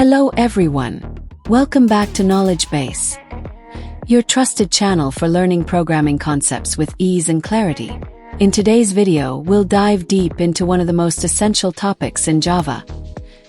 Hello everyone. Welcome back to Knowledge Base, your trusted channel for learning programming concepts with ease and clarity. In today's video, we'll dive deep into one of the most essential topics in Java: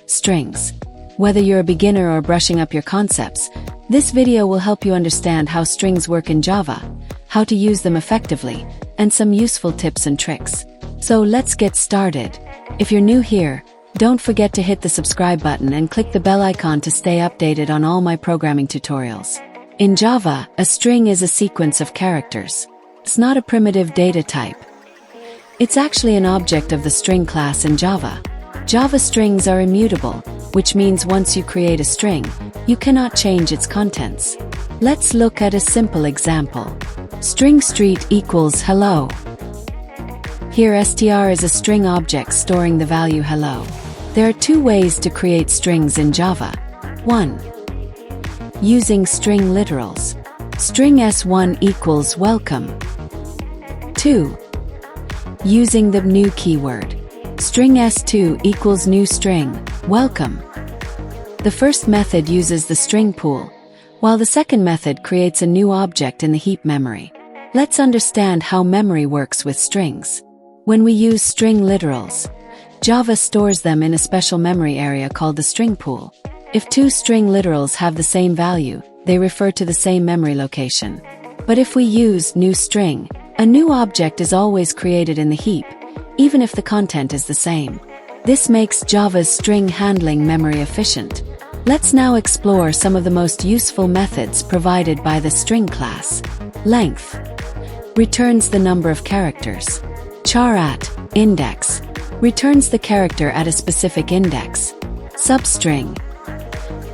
strings. Whether you're a beginner or brushing up your concepts, this video will help you understand how strings work in Java, how to use them effectively, and some useful tips and tricks. So let's get started. If you're new here, don't forget to hit the subscribe button and click the bell icon to stay updated on all my programming tutorials. In Java, a string is a sequence of characters. It's not a primitive data type. It's actually an object of the string class in Java. Java strings are immutable, which means once you create a string, you cannot change its contents. Let's look at a simple example. String street equals hello. Here str is a string object storing the value hello. There are two ways to create strings in Java. 1. Using string literals. String s1 equals welcome. 2. Using the new keyword. String s2 equals new string, welcome. The first method uses the string pool, while the second method creates a new object in the heap memory. Let's understand how memory works with strings. When we use string literals, Java stores them in a special memory area called the string pool. If two string literals have the same value, they refer to the same memory location. But if we use new string, a new object is always created in the heap, even if the content is the same. This makes Java's string handling memory efficient. Let's now explore some of the most useful methods provided by the string class. Length returns the number of characters. Char at index returns the character at a specific index. Substring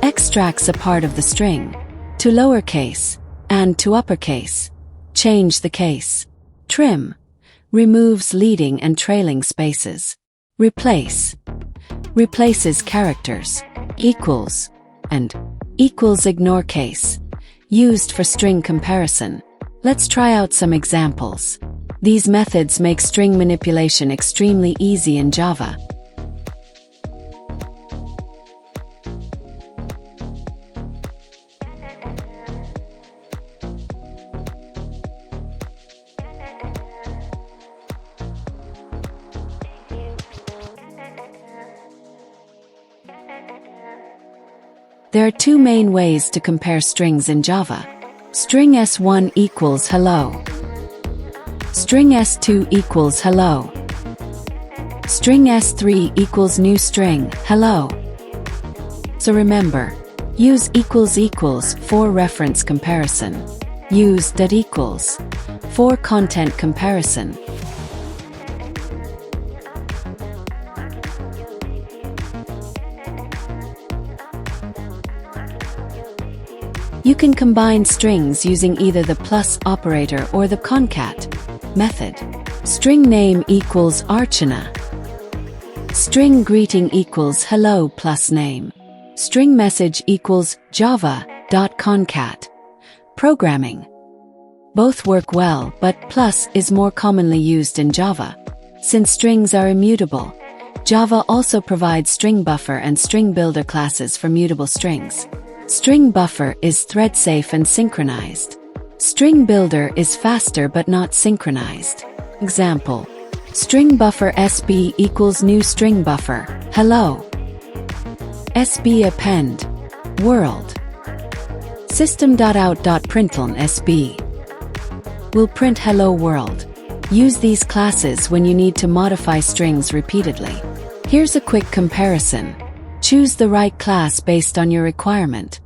extracts a part of the string to lowercase and to uppercase. Change the case. Trim removes leading and trailing spaces. Replace replaces characters. Equals and equals ignore case, used for string comparison. Let's try out some examples. These methods make string manipulation extremely easy in Java. There are two main ways to compare strings in Java. String s1 equals hello. String s2 equals hello. String s3 equals new string, hello. So remember, use equals equals for reference comparison. Use dot equals for content comparison. You can combine strings using either the plus operator or the concat method. String name equals Archana. String greeting equals hello plus name. String message equals java.concat. Programming. Both work well, but plus is more commonly used in Java. Since strings are immutable, Java also provides StringBuffer and StringBuilder classes for mutable strings. StringBuffer is thread-safe and synchronized. StringBuilder is faster but not synchronized. Example: StringBuffer SB equals new StringBuffer, hello. SB append world. System.out.println SB will print hello world. Use these classes when you need to modify strings repeatedly. Here's a quick comparison. Choose the right class based on your requirement.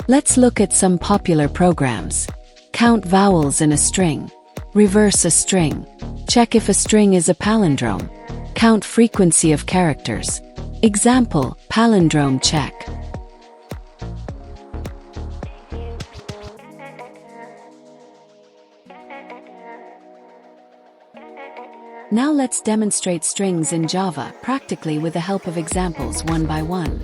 Let's look at some popular programs. Count vowels in a string. Reverse a string. Check if a string is a palindrome. Count frequency of characters. Example: palindrome check. Now let's demonstrate strings in Java practically with the help of examples one by one.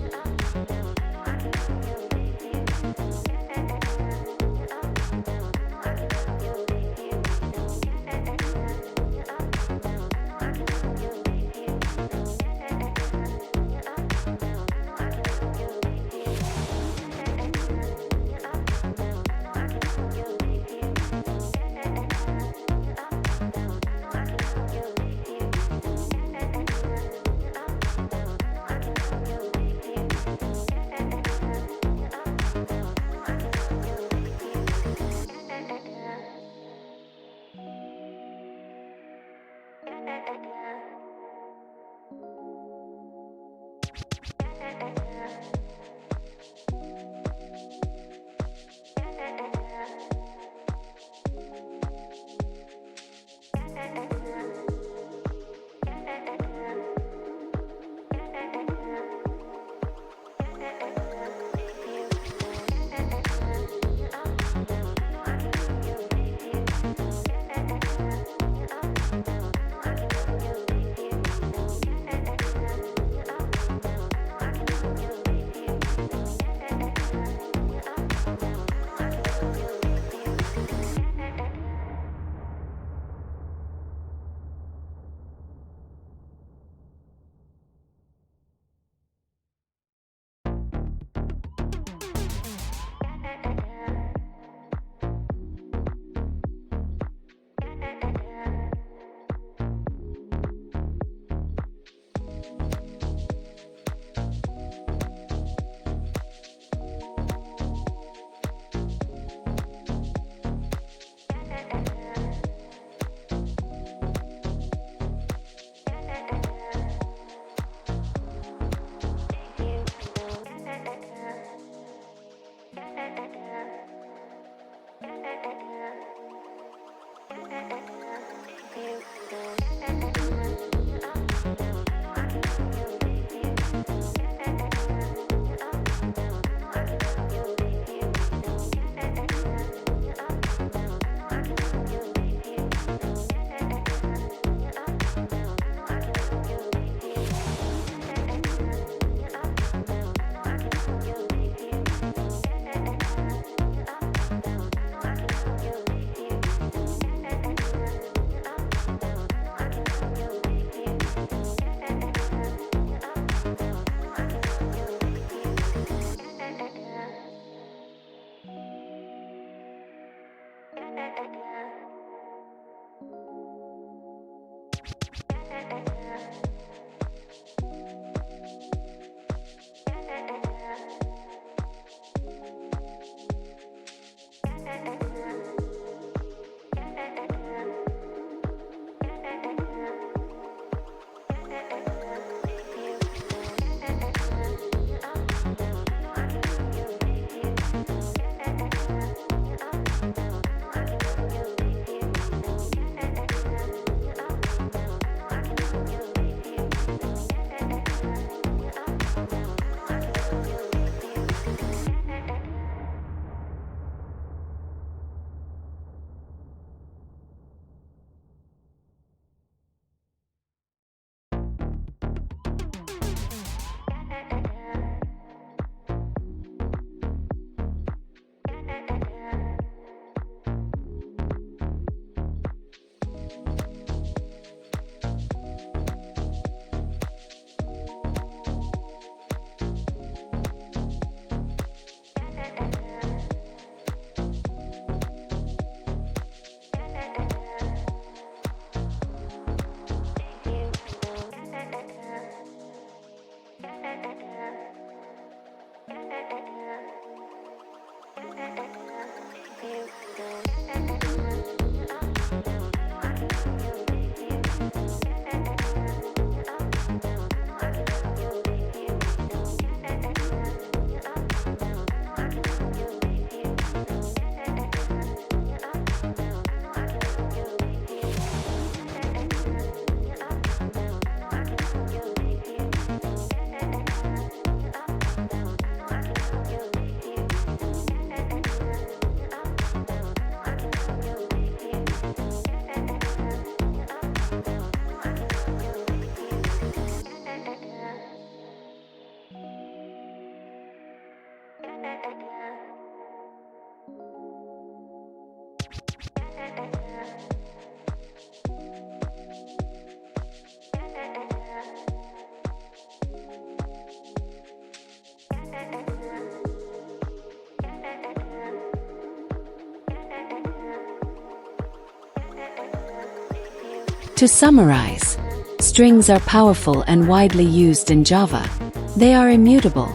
To summarize, strings are powerful and widely used in Java. They are immutable.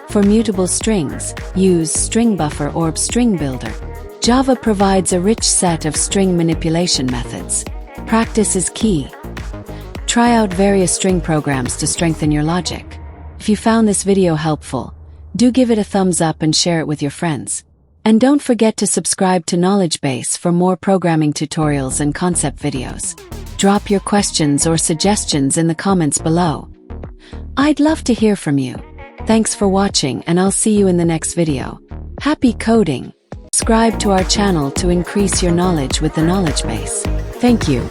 For mutable strings, use StringBuffer or StringBuilder. Java provides a rich set of string manipulation methods. Practice is key. Try out various string programs to strengthen your logic. If you found this video helpful, do give it a thumbs up and share it with your friends. And don't forget to subscribe to Knowledge Base for more programming tutorials and concept videos. Drop your questions or suggestions in the comments below. I'd love to hear from you. Thanks for watching, and I'll see you in the next video. Happy coding! Subscribe to our channel to increase your knowledge with the Knowledge Base. Thank you.